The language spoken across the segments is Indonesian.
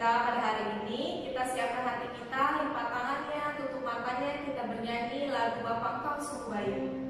pada hari ini. Kita siapkan hati kita, lipat tangannya, tutup matanya, kita bernyanyi lagu Bapa Engkau Sungguh Baik.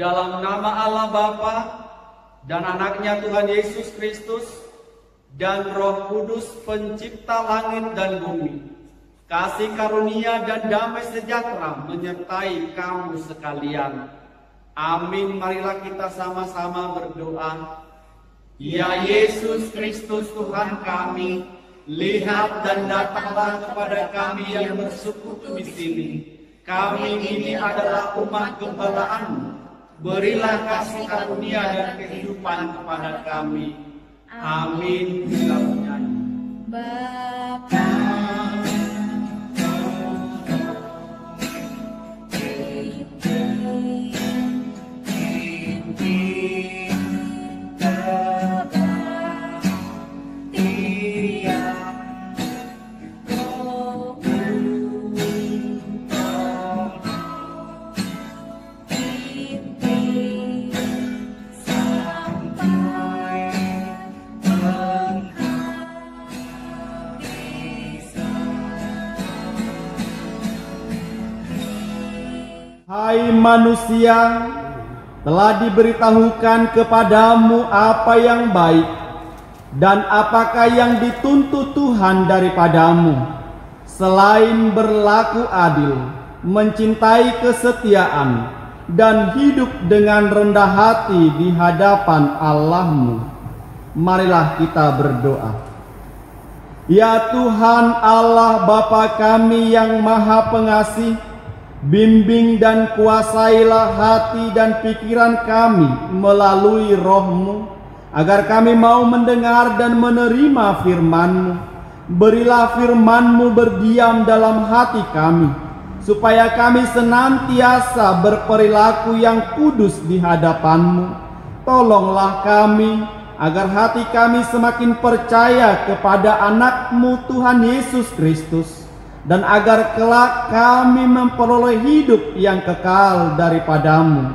Dalam nama Allah Bapa dan anaknya Tuhan Yesus Kristus dan Roh Kudus pencipta langit dan bumi, kasih karunia dan damai sejahtera menyertai kamu sekalian. Amin. Marilah kita sama-sama berdoa. Ya Yesus Kristus Tuhan kami, lihat dan datanglah kepada kami yang bersekutu di sini. Kami ini adalah umat gembala-Mu. Berilah kasih karunia dan kehidupan kepada kami. Amin. Kita bernyanyi. Bapa Hai manusia, telah diberitahukan kepadamu apa yang baik dan apakah yang dituntut Tuhan daripadamu, selain berlaku adil, mencintai kesetiaan, dan hidup dengan rendah hati di hadapan Allahmu. Marilah kita berdoa. Ya Tuhan Allah Bapa kami yang Maha Pengasih, bimbing dan kuasailah hati dan pikiran kami melalui Roh-Mu, agar kami mau mendengar dan menerima firman-Mu. Berilah firman-Mu berdiam dalam hati kami, supaya kami senantiasa berperilaku yang kudus di hadapan-Mu. Tolonglah kami, agar hati kami semakin percaya kepada anak-Mu Tuhan Yesus Kristus, dan agar kelak kami memperoleh hidup yang kekal daripada-Mu.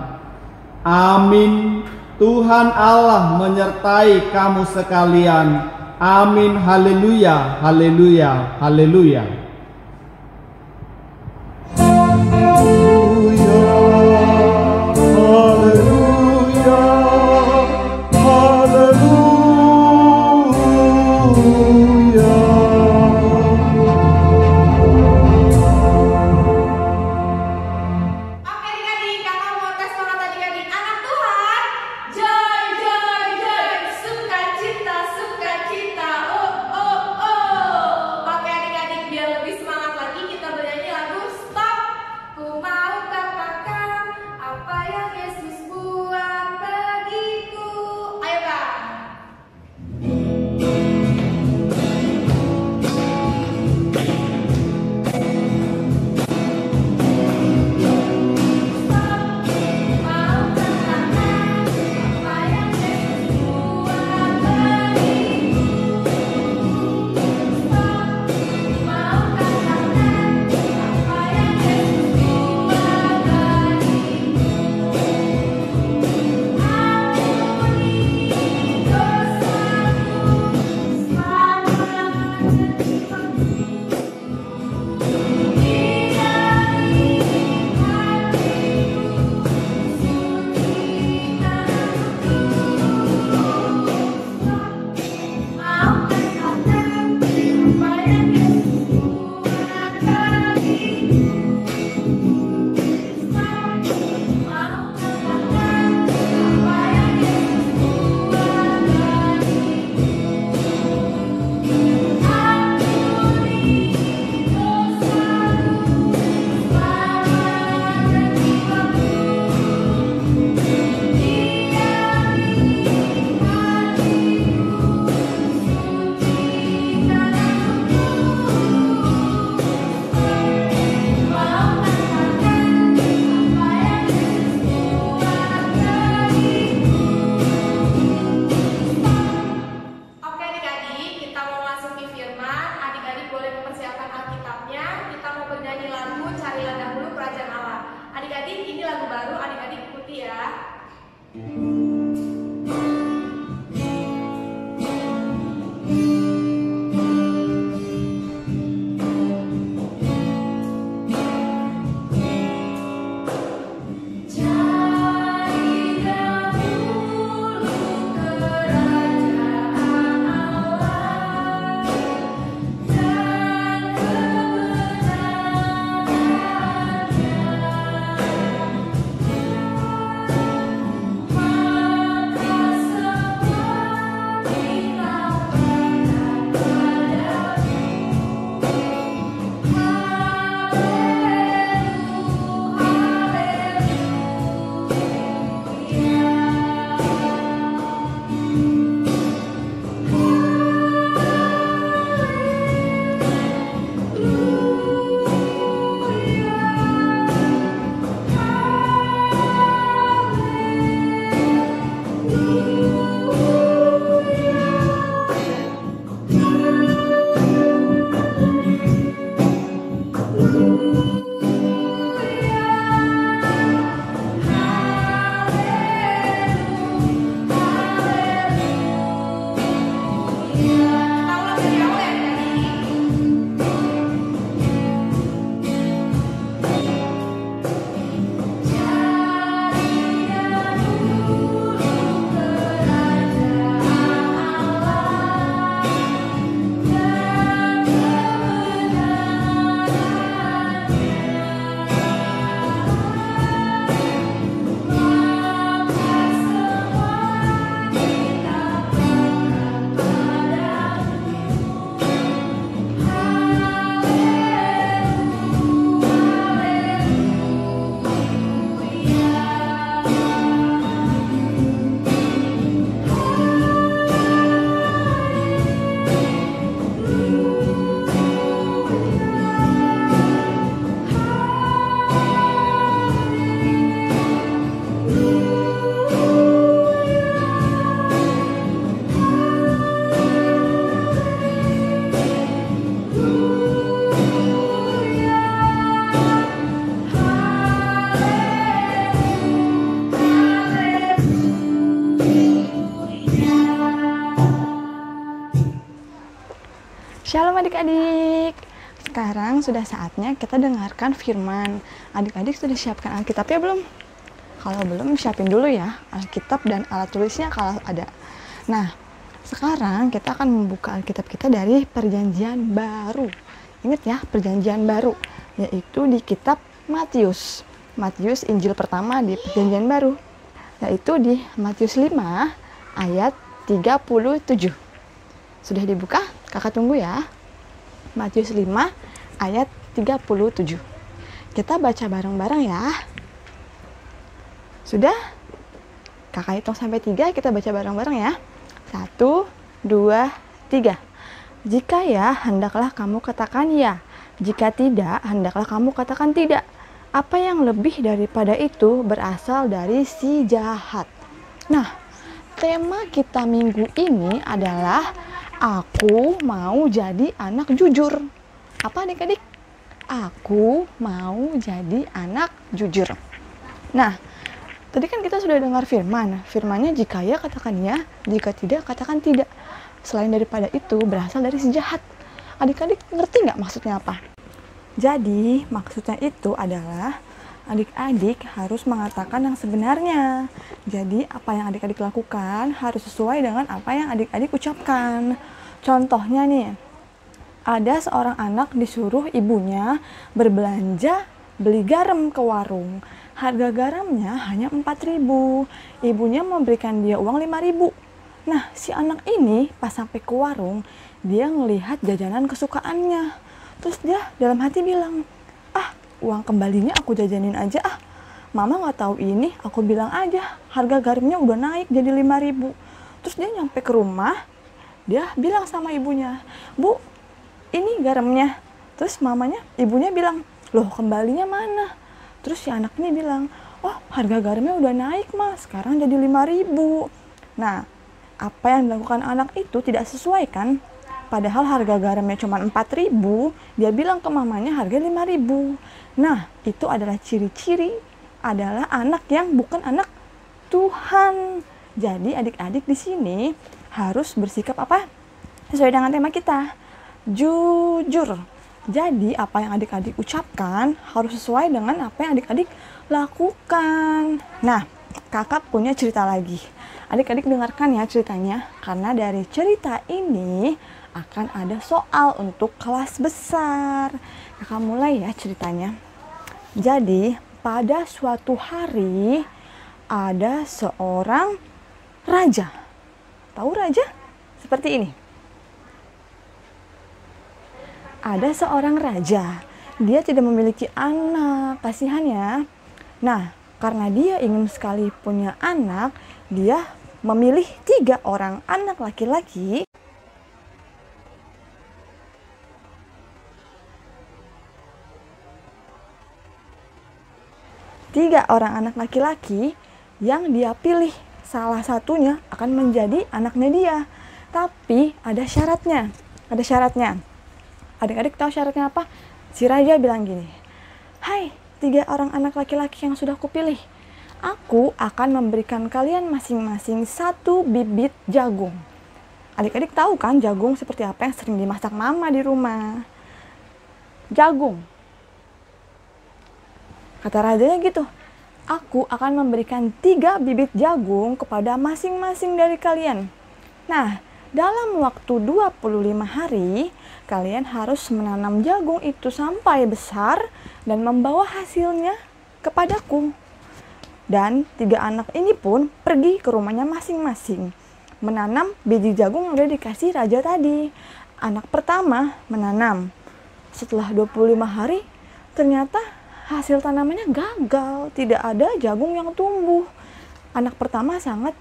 Amin. Tuhan Allah menyertai kamu sekalian. Amin. Haleluya, haleluya, haleluya. Shalom adik-adik. Sekarang sudah saatnya kita dengarkan firman. Adik-adik sudah siapkan Alkitabnya belum? Kalau belum, siapin dulu ya Alkitab dan alat tulisnya kalau ada. Nah, sekarang kita akan membuka Alkitab kita dari Perjanjian Baru. Ingat ya, Perjanjian Baru, yaitu di kitab Matius. Matius Injil pertama di Perjanjian Baru, yaitu di Matius 5 ayat 37. Sudah dibuka? Kakak tunggu ya. Matius 5 ayat 37. Kita baca bareng-bareng ya. Sudah? Kakak hitung sampai 3, kita baca bareng-bareng ya. 1, 2, 3. Jika ya, hendaklah kamu katakan ya. Jika tidak, hendaklah kamu katakan tidak. Apa yang lebih daripada itu berasal dari si jahat. Nah, tema kita minggu ini adalah aku mau jadi anak jujur. Apa adik-adik? Aku mau jadi anak jujur. Nah, tadi kan kita sudah dengar firman. Firmannya jika ya katakan ya, jika tidak katakan tidak. Selain daripada itu berasal dari si jahat. Adik-adik ngerti nggak maksudnya apa? Jadi maksudnya itu adalah adik-adik harus mengatakan yang sebenarnya. Jadi apa yang adik-adik lakukan harus sesuai dengan apa yang adik-adik ucapkan. Contohnya nih, ada seorang anak disuruh ibunya berbelanja beli garam ke warung. Harga garamnya hanya 4.000. Ibunya memberikan dia uang 5.000. Nah, si anak ini pas sampai ke warung, dia ngelihat jajanan kesukaannya. Terus dia dalam hati bilang, uang kembalinya aku jajanin aja Mama nggak tahu ini, aku bilang aja harga garamnya udah naik jadi 5.000. Terus dia nyampe ke rumah, dia bilang sama ibunya, Bu, ini garamnya. Terus ibunya bilang, loh kembalinya mana? Terus si anak ini bilang, oh harga garamnya udah naik mas, sekarang jadi 5.000. Nah, apa yang dilakukan anak itu tidak sesuai kan? Padahal harga garamnya cuma 4.000, dia bilang ke mamanya harga 5.000. Nah, itu adalah ciri-ciri adalah anak yang bukan anak Tuhan. Jadi adik-adik di sini harus bersikap apa? Sesuai dengan tema kita, jujur. Jadi apa yang adik-adik ucapkan harus sesuai dengan apa yang adik-adik lakukan. Nah, kakak punya cerita lagi. Adik-adik dengarkan ya ceritanya, karena dari cerita ini akan ada soal untuk kelas besar. Kakak mulai ya ceritanya. Jadi pada suatu hari ada seorang raja. Tahu raja? Seperti ini. Ada seorang raja. Dia tidak memiliki anak, kasihan ya. Nah, karena dia ingin sekali punya anak, dia memilih 3 orang anak laki-laki. Tiga orang anak laki-laki yang dia pilih, salah satunya akan menjadi anaknya dia. Tapi ada syaratnya. Ada syaratnya. Adik-adik tahu syaratnya apa? Si raja bilang gini, hai 3 orang anak laki-laki yang sudah kupilih, aku akan memberikan kalian masing-masing 1 bibit jagung. Adik-adik tahu kan jagung seperti apa yang sering dimasak mama di rumah? Jagung. Kata rajanya gitu, aku akan memberikan 3 bibit jagung kepada masing-masing dari kalian. Nah, dalam waktu 25 hari, kalian harus menanam jagung itu sampai besar dan membawa hasilnya kepadaku. Dan 3 anak ini pun pergi ke rumahnya masing-masing, menanam biji jagung yang udah dikasih raja tadi. Anak pertama menanam. Setelah 25 hari, ternyata hasil tanamannya gagal, tidak ada jagung yang tumbuh. Anak pertama sangat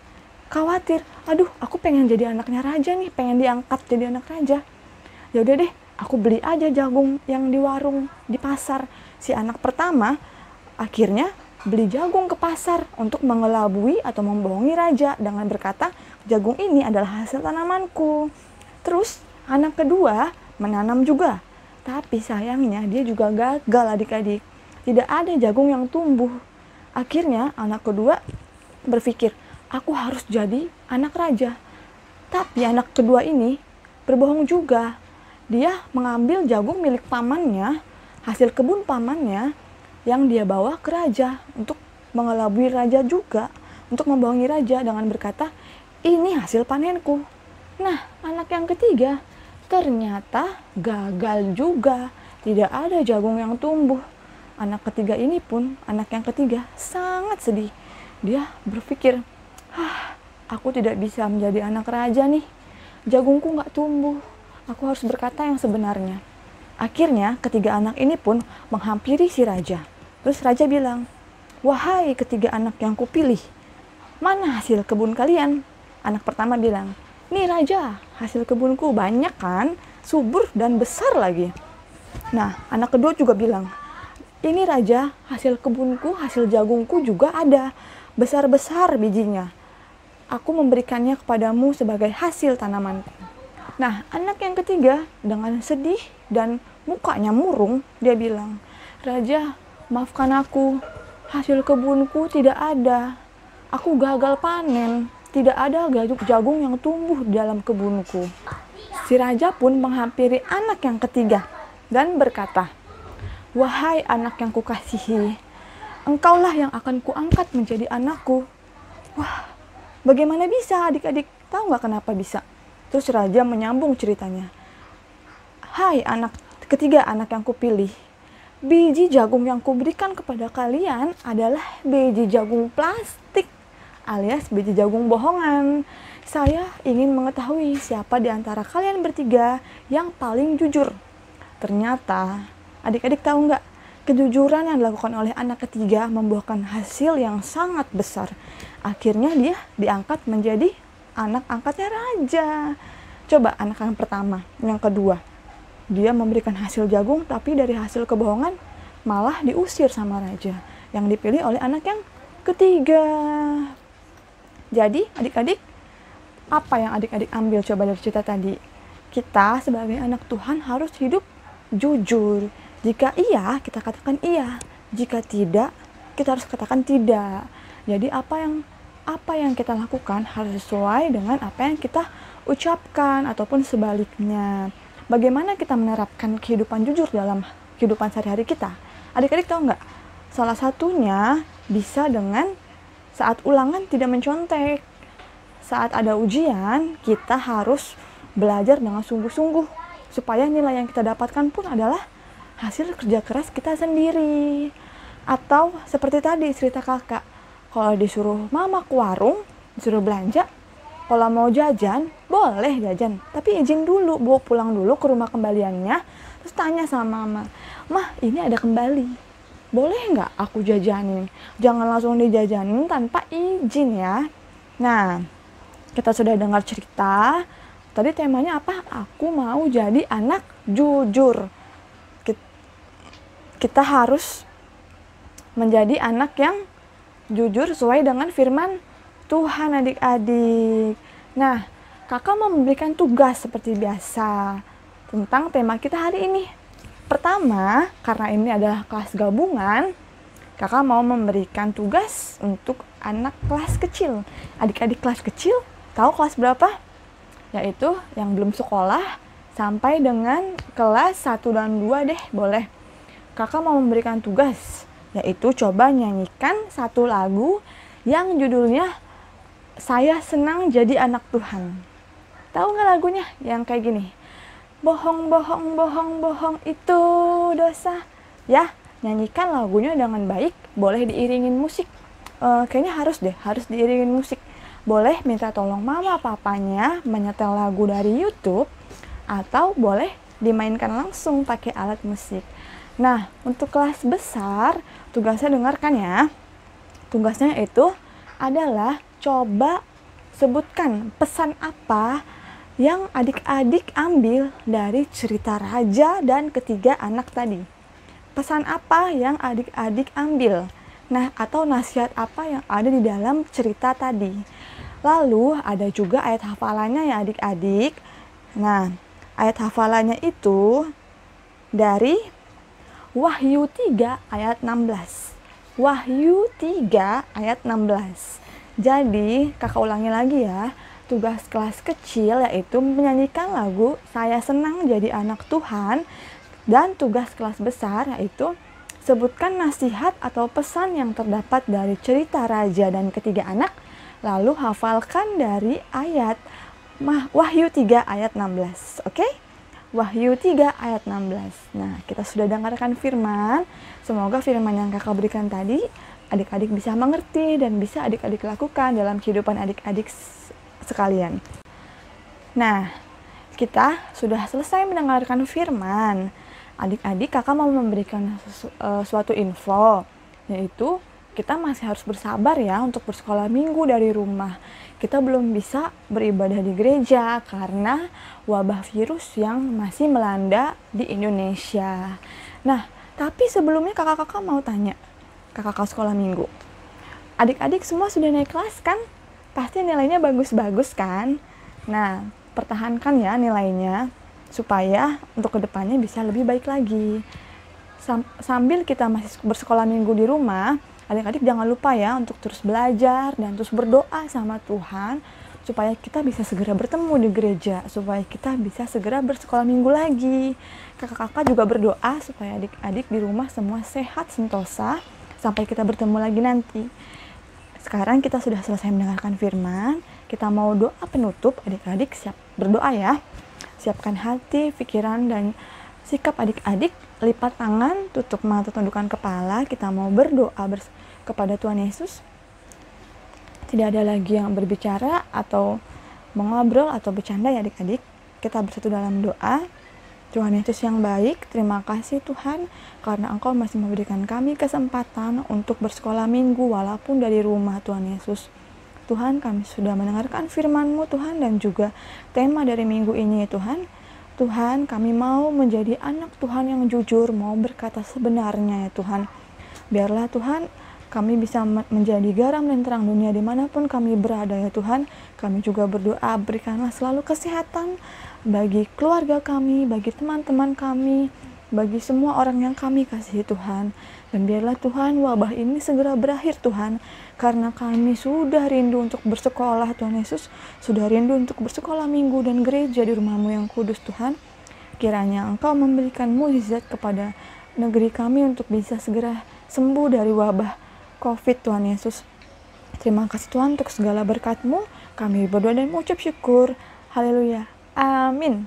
khawatir, aduh aku pengen jadi anaknya raja nih, pengen diangkat jadi anak raja. Ya udah deh, aku beli aja jagung yang di warung, di pasar. Si anak pertama akhirnya beli jagung ke pasar untuk mengelabui atau membohongi raja dengan berkata, jagung ini adalah hasil tanamanku. Terus anak kedua menanam juga, tapi sayangnya dia juga gagal adik-adik. Tidak ada jagung yang tumbuh. Akhirnya anak kedua berpikir, aku harus jadi anak raja. Tapi anak kedua ini berbohong juga. dia mengambil jagung milik pamannya, hasil kebun pamannya, yang dia bawa ke raja untuk mengelabui raja juga, untuk membohongi raja dengan berkata, ini hasil panenku. Nah, anak yang ketiga ternyata gagal juga, tidak ada jagung yang tumbuh. Anak ketiga ini pun, anak yang ketiga sangat sedih. Dia berpikir, aku tidak bisa menjadi anak raja nih, jagungku nggak tumbuh, aku harus berkata yang sebenarnya. Akhirnya ketiga anak ini pun menghampiri si raja. Terus raja bilang, wahai ketiga anak yang kupilih, mana hasil kebun kalian? Anak pertama bilang, nih raja, hasil kebunku banyak kan, subur dan besar lagi. Nah, anak kedua juga bilang, ini raja, hasil kebunku, hasil jagungku juga ada, besar-besar bijinya. Aku memberikannya kepadamu sebagai hasil tanamanku. Nah, anak yang ketiga dengan sedih dan mukanya murung, dia bilang, raja, maafkan aku, hasil kebunku tidak ada. Aku gagal panen, tidak ada jagung yang tumbuh di dalam kebunku. Si raja pun menghampiri anak yang ketiga dan berkata, wahai anak yang kukasihi, engkaulah yang akan kuangkat menjadi anakku. Wah, bagaimana bisa adik-adik? Tahu nggak kenapa bisa? Terus raja menyambung ceritanya. Hai anak ketiga anak yang kupilih, biji jagung yang kuberikan kepada kalian adalah biji jagung plastik, alias biji jagung bohongan. Saya ingin mengetahui siapa di antara kalian bertiga yang paling jujur. Ternyata, adik-adik tahu nggak? Kejujuran yang dilakukan oleh anak ketiga membuahkan hasil yang sangat besar. Akhirnya dia diangkat menjadi anak angkatnya raja. Coba anak yang pertama, yang kedua. Dia memberikan hasil jagung, tapi dari hasil kebohongan malah diusir sama raja. Yang dipilih oleh anak yang ketiga. Jadi adik-adik, apa yang adik-adik ambil coba dari cerita tadi? Kita sebagai anak Tuhan harus hidup jujur. Jika iya, kita katakan iya. Jika tidak, kita harus katakan tidak. Jadi apa yang kita lakukan harus sesuai dengan apa yang kita ucapkan ataupun sebaliknya. Bagaimana kita menerapkan kehidupan jujur dalam kehidupan sehari-hari kita? Adik-adik tahu nggak? Salah satunya bisa dengan saat ulangan tidak mencontek. Saat ada ujian, kita harus belajar dengan sungguh-sungguh supaya nilai yang kita dapatkan pun adalah hasil kerja keras kita sendiri. Atau seperti tadi cerita kakak, kalau disuruh mama ke warung, disuruh belanja, kalau mau jajan, boleh jajan, tapi izin dulu, bawa pulang dulu ke rumah kembaliannya, terus tanya sama mama, mah ini ada kembali, boleh nggak aku jajanin? Jangan langsung dijajanin tanpa izin ya. Nah, kita sudah dengar cerita, tadi temanya apa? Aku mau jadi anak jujur. Kita harus menjadi anak yang jujur sesuai dengan firman Tuhan adik-adik. Nah, kakak mau memberikan tugas seperti biasa tentang tema kita hari ini. Pertama, karena ini adalah kelas gabungan, kakak mau memberikan tugas untuk anak kelas kecil. Adik-adik kelas kecil, tahu kelas berapa? Yaitu yang belum sekolah sampai dengan kelas 1 dan 2 deh, boleh. Kakak mau memberikan tugas, yaitu coba nyanyikan satu lagu yang judulnya Saya Senang Jadi Anak Tuhan. Tahu nggak lagunya? Yang kayak gini. Bohong, bohong, bohong, bohong itu dosa. Ya, nyanyikan lagunya dengan baik, boleh diiringin musik. Kayaknya harus deh, harus diiringin musik. Boleh minta tolong mama papanya menyetel lagu dari YouTube, atau boleh dimainkan langsung pakai alat musik. Nah, untuk kelas besar, tugasnya dengarkan ya. Tugasnya itu adalah coba sebutkan pesan apa yang adik-adik ambil dari cerita raja dan ketiga anak tadi. Pesan apa yang adik-adik ambil? Nah, atau nasihat apa yang ada di dalam cerita tadi. Lalu ada juga ayat hafalannya ya adik-adik. Nah, ayat hafalannya itu dari Wahyu 3 ayat 16. Wahyu 3 ayat 16. Jadi, kakak ulangi lagi ya. tugas kelas kecil yaitu menyanyikan lagu Saya Senang Jadi Anak Tuhan, dan tugas kelas besar yaitu sebutkan nasihat atau pesan yang terdapat dari cerita Raja dan Ketiga Anak, lalu hafalkan dari ayat Wahyu 3 ayat 16. Oke? Wahyu 3 ayat 16. Nah, kita sudah dengarkan firman. Semoga firman yang kakak berikan tadi adik-adik bisa mengerti dan bisa adik-adik lakukan dalam kehidupan adik-adik sekalian. Nah, kita sudah selesai mendengarkan firman. Adik-adik, kakak mau memberikan suatu info, yaitu kita masih harus bersabar ya untuk bersekolah minggu dari rumah. Kita belum bisa beribadah di gereja karena wabah virus yang masih melanda di Indonesia. Nah, tapi sebelumnya kakak-kakak mau tanya, kakak-kakak sekolah minggu, adik-adik semua sudah naik kelas kan? Pasti nilainya bagus-bagus kan? Nah, pertahankan ya nilainya supaya untuk kedepannya bisa lebih baik lagi. Sambil kita masih bersekolah minggu di rumah, adik-adik jangan lupa ya untuk terus belajar dan terus berdoa sama Tuhan supaya kita bisa segera bertemu di gereja, supaya kita bisa segera bersekolah minggu lagi. Kakak-kakak juga berdoa supaya adik-adik di rumah semua sehat sentosa sampai kita bertemu lagi nanti. Sekarang kita sudah selesai mendengarkan firman, kita mau doa penutup. Adik-adik siap berdoa ya. Siapkan hati, pikiran, dan sikap adik-adik. Lipat tangan, tutup mata, tundukkan kepala. Kita mau berdoa kepada Tuhan Yesus. Tidak ada lagi yang berbicara atau mengobrol atau bercanda ya adik-adik. Kita bersatu dalam doa. Tuhan Yesus yang baik, terima kasih Tuhan karena Engkau masih memberikan kami kesempatan untuk bersekolah minggu walaupun dari rumah Tuhan Yesus. Tuhan, kami sudah mendengarkan firman-Mu Tuhan dan juga tema dari minggu ini Tuhan. Tuhan, kami mau menjadi anak Tuhan yang jujur, mau berkata sebenarnya ya Tuhan. Biarlah Tuhan, kami bisa menjadi garam dan terang dunia dimanapun kami berada ya Tuhan. Kami juga berdoa, berikanlah selalu kesehatan bagi keluarga kami, bagi teman-teman kami, bagi semua orang yang kami kasihi Tuhan. Dan biarlah Tuhan wabah ini segera berakhir Tuhan, karena kami sudah rindu untuk bersekolah Tuhan Yesus, sudah rindu untuk bersekolah minggu dan gereja di rumah-Mu yang kudus Tuhan. Kiranya Engkau memberikan mukjizat kepada negeri kami untuk bisa segera sembuh dari wabah COVID Tuhan Yesus. Terima kasih Tuhan untuk segala berkat-Mu, kami berdoa dan mengucap syukur. Haleluya. Amin.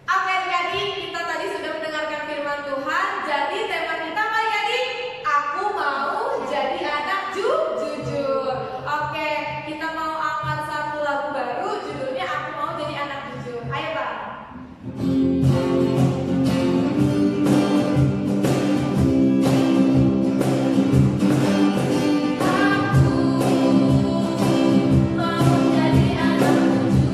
Oke adik-adik, kita tadi sudah mendengarkan firman Tuhan. Jadi tema kita apa adik-adik? Aku mau jadi anak jujur. Oke, kita mau angkat satu lagu baru, judulnya Aku Mau Jadi Anak Jujur. Ayo Bang. Aku mau jadi anak jujur.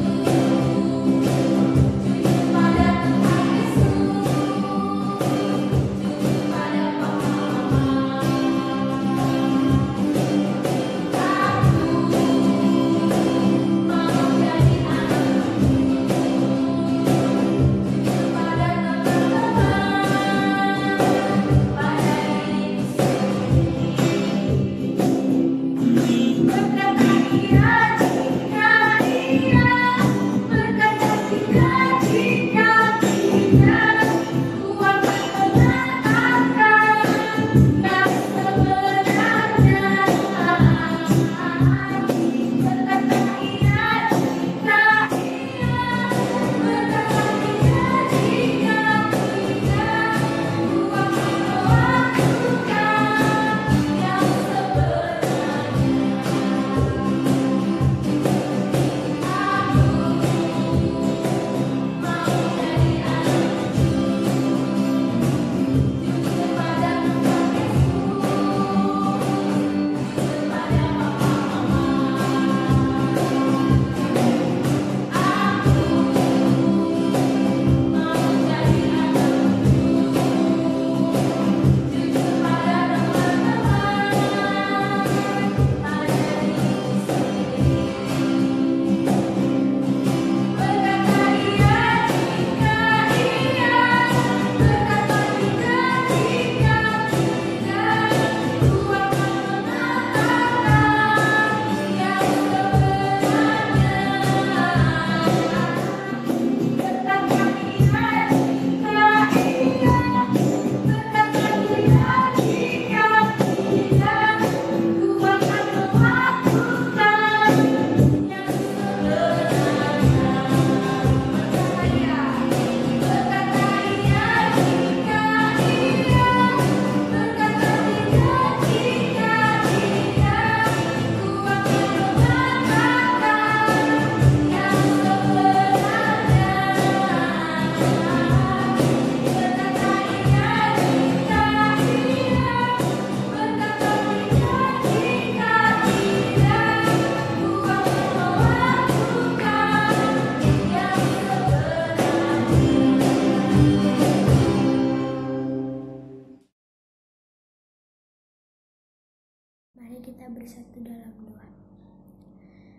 Mari kita bersatu dalam doa.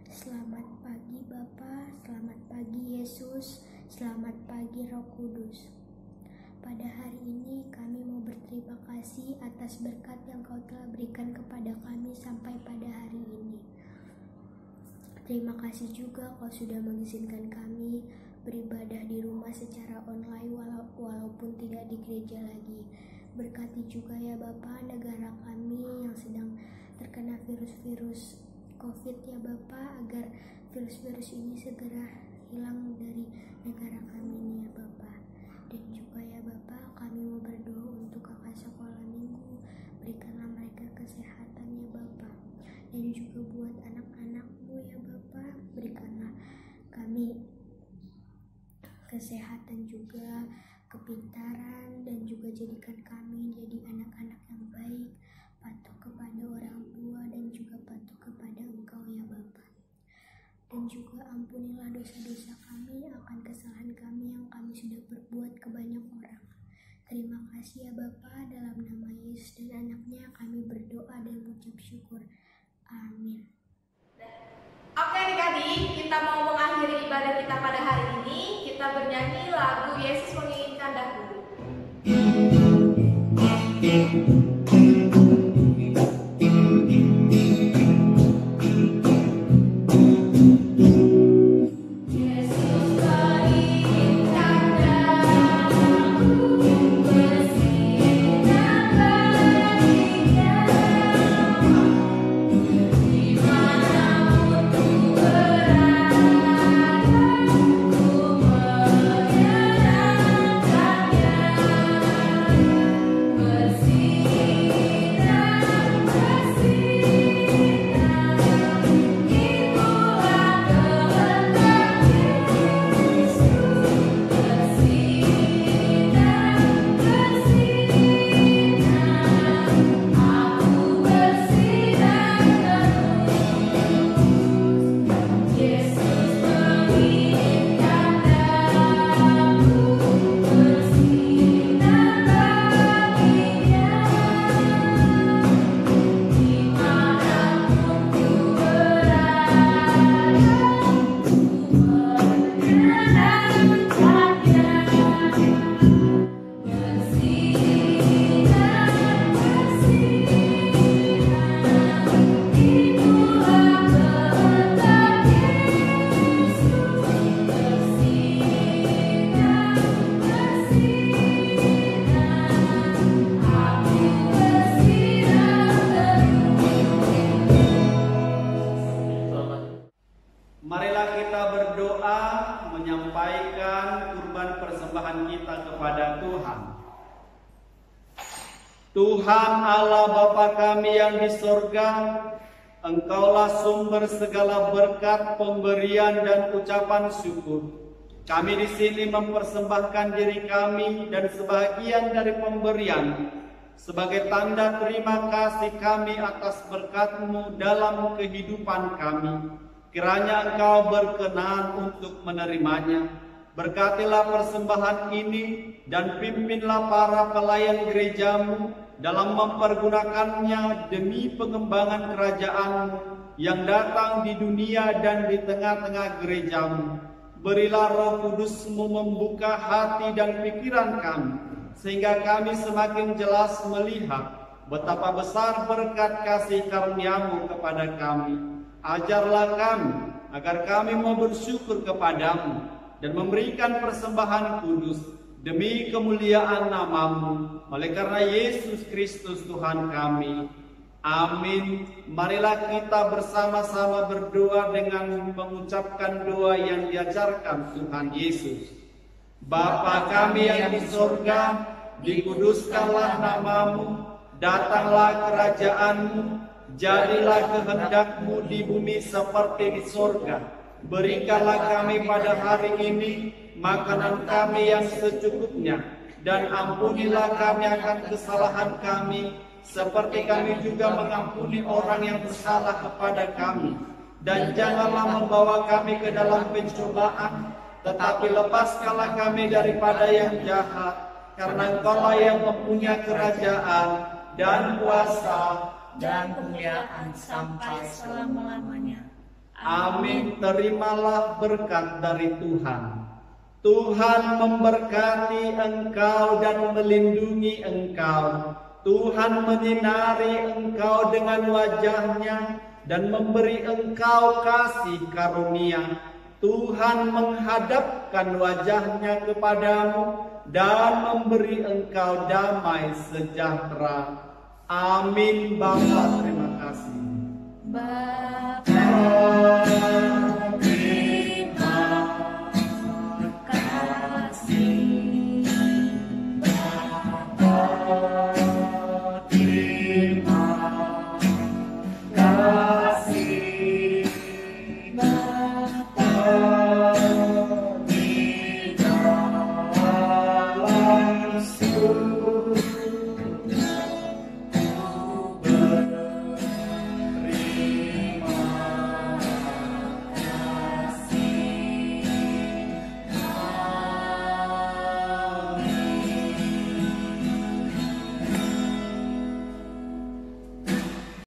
Selamat pagi Bapa, selamat pagi Yesus, selamat pagi Roh Kudus. Pada hari ini kami mau berterima kasih atas berkat yang Kau telah berikan kepada kami sampai pada hari ini. Terima kasih juga Kau sudah mengizinkan kami beribadah di rumah secara online walaupun tidak di gereja lagi. Berkati juga ya Bapa negara kami yang sedang terkena virus-virus COVID ya Bapa, agar virus-virus ini segera hilang dari negara kami ini ya Bapa. Dan juga ya Bapa, kami mau berdoa untuk kakak sekolah minggu, berikanlah mereka kesehatan ya Bapa. Dan juga buat anak-anakmu ya Bapa, berikanlah kami kesehatan juga, kepintaran, dan juga jadikan kami jadi anak-anak yang baik, patuh kepada orang tua dan juga patuh kepada Engkau ya Bapa. Dan juga ampunilah dosa-dosa kami akan kesalahan kami yang kami sudah berbuat ke banyak orang. Terima kasih ya Bapa, dalam nama Yesus dan anaknya kami berdoa dan mengucap syukur. Amin. Oke adik-adik, kita mau mengakhiri ibadah kita pada hari ini. Kita bernyanyi lagu Yesus Menginginkan Dahulu. Marilah kita berdoa menyampaikan kurban persembahan kita kepada Tuhan. Tuhan Allah Bapa kami yang di sorga, Engkaulah sumber segala berkat, pemberian dan ucapan syukur. Kami di sini mempersembahkan diri kami dan sebagian dari pemberian sebagai tanda terima kasih kami atas berkat-Mu dalam kehidupan kami. Kiranya Engkau berkenan untuk menerimanya. Berkatilah persembahan ini dan pimpinlah para pelayan gereja-Mu dalam mempergunakannya demi pengembangan kerajaan-Mu yang datang di dunia dan di tengah-tengah gereja-Mu. Berilah Roh Kudus-Mu membuka hati dan pikiran kami, sehingga kami semakin jelas melihat betapa besar berkat kasih karunia-Mu kepada kami. Ajarlah kami agar kami mau bersyukur kepadamu dan memberikan persembahan kudus demi kemuliaan nama-Mu, oleh karena Yesus Kristus Tuhan kami. Amin. Marilah kita bersama-sama berdoa dengan mengucapkan doa yang diajarkan Tuhan Yesus. Bapa kami yang di surga, dikuduskanlah nama-Mu, datanglah kerajaan-Mu, jadilah kehendak-Mu di bumi seperti di surga. Berikanlah kami pada hari ini makanan kami yang secukupnya, dan ampunilah kami akan kesalahan kami, seperti kami juga mengampuni orang yang bersalah kepada kami. Dan janganlah membawa kami ke dalam pencobaan, tetapi lepaskanlah kami daripada yang jahat, karena Engkaulah yang mempunyai kerajaan, dan kuasa dan kemuliaan sampai selama-lamanya. Amin. Terimalah berkat dari Tuhan. Tuhan memberkati engkau dan melindungi engkau. Tuhan menyinari engkau dengan wajah-Nya dan memberi engkau kasih karunia. Tuhan menghadapkan wajah-Nya kepadamu dan memberi engkau damai sejahtera. Amin. Bapa, terima kasih. Bapa